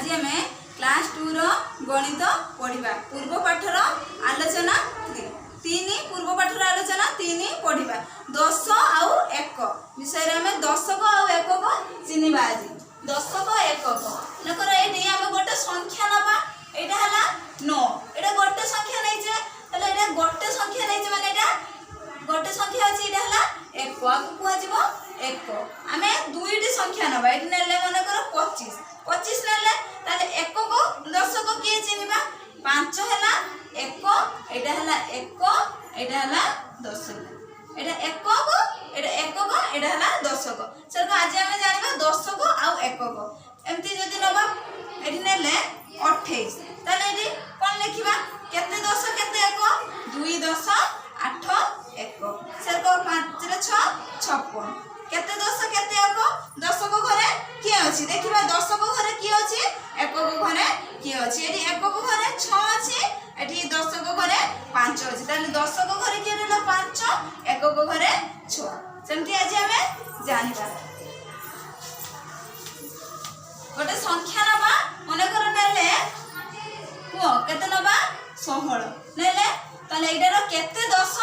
आज आम क्लास 2 रो गणित पढ़ा पूर्व पाठर आलोचना 3 पूर्व पाठर आलोचना 3 पढ़ा 10 आउ 1 विषय आम 10 को आउ 1 को चिन्हवा आज 10 को 1 को नकर एटी आम गोटे संख्या नबा एटा हला 9 एटा गोटे संख्या नै जे तले एटा गोटे संख्या नै जे माने एटा गोटे संख्या अछि एटा हला 1 को आकु कुआ जिवो 1 को आमे दुईटी संख्या नबा एटी नेले माने कर 25 25 नेले ताले 1 को 10 को के चिन्हबा 5 हला 1 एटा हला 1 एटा हला 10 एटा 1 को एटा 1 को एटा हला 10 को सर आज हम जानिबा 10 को आ 1 को एमती जदी नबा एठी नेले 28 ताले एठी कोन लिखिबा केते 10 केते 1 2 10 8 1 सर को 5 रे 6 56 केते 10 केते 1 10 को घरे के अछि देखिबा 10 को घरे के अछि 1 को घरे के अछि एठी 1 को घरे 6 अछि एठी 10 को घरे 5 अछि ताले 10 को घरे के रहला 5 1 को घरे 6 सेमती आज हमें जानिबा गोटे संख्या नबा मने कर नेले को केते नबा 16 नेले ताले एटार केते 10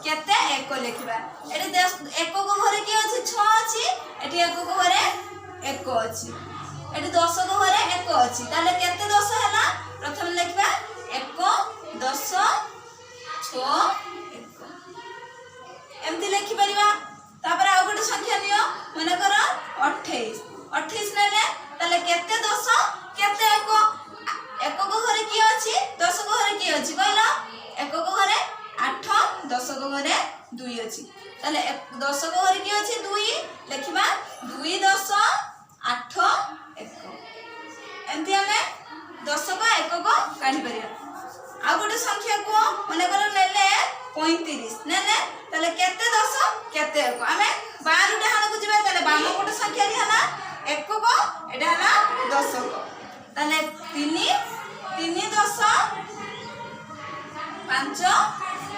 केते 1 लिखिबा एटी 1 को घरे के अछि 6 अछि एटी 1 को घरे 1 अछि एटी 10 को घरे 1 अछि ताले केते 10 हला प्रथम लिखिबा 1 10 6 1 एमती लिखि परिबा तापर आ गोटे संख्या नियो माने कर 28 नेले ताले केते 10 केते 1 को घरे की अछि 10 को घरे की अछि कहला 1 को घरे 8 10 को घरे 2 अछि ताले 10 को घरे की अछि 2 लिखिबा 2 10 8 1 एमती हमें 10 को 1 को काढी परिया आ गोटे संख्या को माने कर नेले 35 नेले ताले केते 10 केते 1 हमें 12 डाहण को जिबा ताले बाम गोटे संख्या री हला 1 को एटा हला 10 को ताले 3 10 5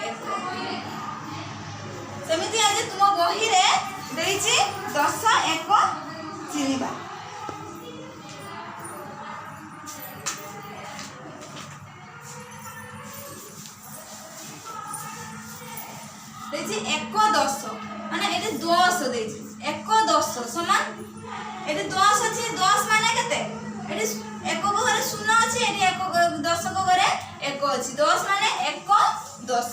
1 सेमिति आज तुम बही रे देइछि 10 1 चिनिबा देइछि 1 10 माने एटे 10 देइछि 1 10 समान एटे 10 अछि 10 माने केते एटे 1 को घरे 0 अछि एटे 1 10 को घरे 1 अछि 10 माने 1 10